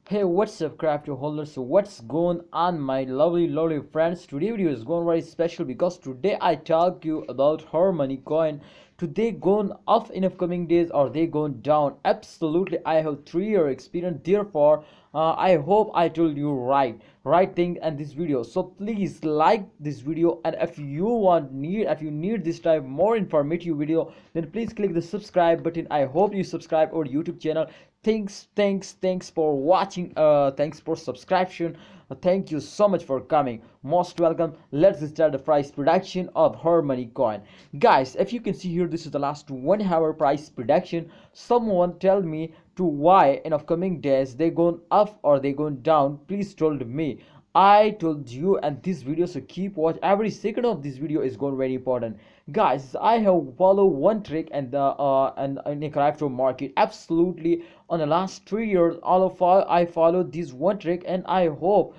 Hey, what's up, crypto holders? So what's going on, my lovely friends? Today video is going very special because today I talk you about her money coin. Today going up in upcoming days or they going down? Absolutely, I have 3 year experience. Therefore, I hope I told you right thing in this video. So please like this video, and if you need this type more informative video, then please click the subscribe button. I hope you subscribe our YouTube channel. Thanks for watching. Thanks for subscription. Thank you so much for coming. Most welcome. Let's start the price prediction of her money coin, guys. If you can see here, this is the last 1 hour price prediction. Someone tell me to why in upcoming days they going up or they going down. Please told me. I told you in this video, so keep watch. Every second of this video is going very important, guys. I have follow one trick and the and in the crypto market. Absolutely, on the last 3 years, I followed this one trick, and I hope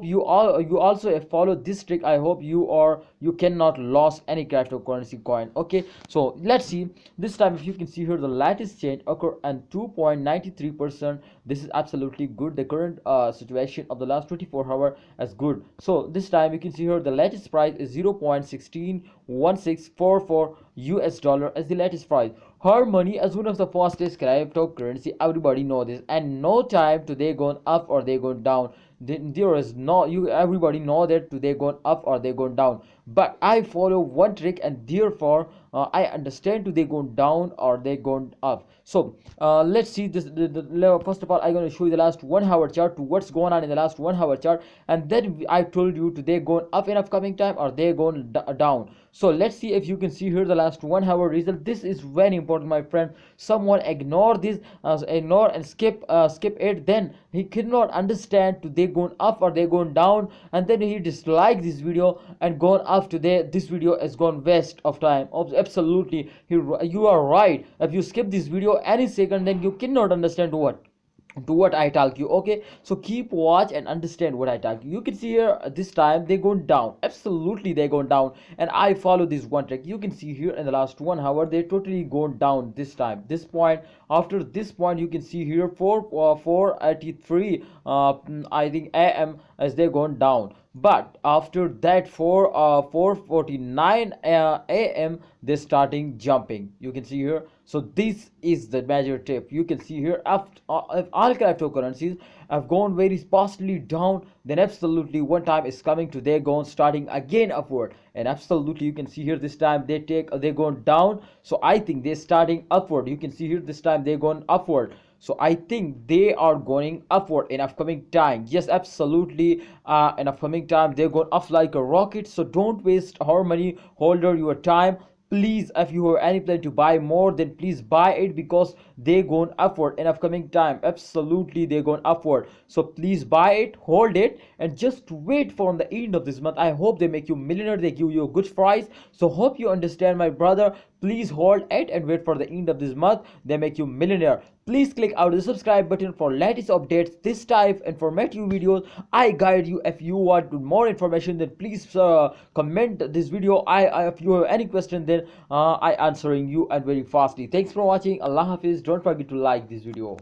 you also follow this trick. I hope you cannot lose any cryptocurrency coin. Okay, so let's see this time. If you can see here, the latest change occur and 2.93%. This is absolutely good. The current situation of the last 24 hour is good. So this time you can see here the latest price is 0.161644 US dollar as the latest price. Her money is one of the fastest cryptocurrency. Everybody know this, and no time today going up or they going down. There is no, you everybody know that today going up or they going down. But I follow one trick, and therefore I understand today going down or they going up. So let's see this. First of all, I'm going to show you the last 1 hour chart to what's going on in the last 1 hour chart, and then I told you today going up in upcoming time or they going down. So let's see if you can see here the last 1 hour result. This is very important, my friend. Someone ignore this, ignore and skip it, then he cannot understand today going up or they going down, and then he dislike this video and going up today. This video is gone waste of time. Absolutely, you are right. If you skip this video any second, then you cannot understand what I talk you. Okay, so keep watch and understand what I talk you. You can see here this time they going down. Absolutely, they going down, and I follow this one trick. You can see here in the last 1 hour they totally going down. This time, this point, after this point, you can see here 4:83 I think am as they going down. But after that 4:49 am they starting jumping. You can see here. So this is the major tip. You can see here, after if all cryptocurrencies have gone very fastly down, then absolutely one time is coming to they going starting again upward. And absolutely you can see here this time they going down. So I think they're starting upward. You can see here this time they're going upward. So I think they are going upward in upcoming time. Yes, absolutely. In upcoming time they're going up like a rocket. So don't waste our money holder your time. Please, if you have any plan to buy more, then please buy it, because they going upward in upcoming time. Absolutely, they going upward. So please buy it, hold it, and just wait for the end of this month. I hope they make you millionaire, they give you a good price. So hope you understand, my brother. Please hold it and wait for the end of this month. They make you millionaire. Please click out the subscribe button for latest updates, this type informative videos. I guide you. If you want more information, then please comment this video. If you have any question, then I answering you and very fastly. Thanks for watching. Allah Hafiz. Don't forget to like this video.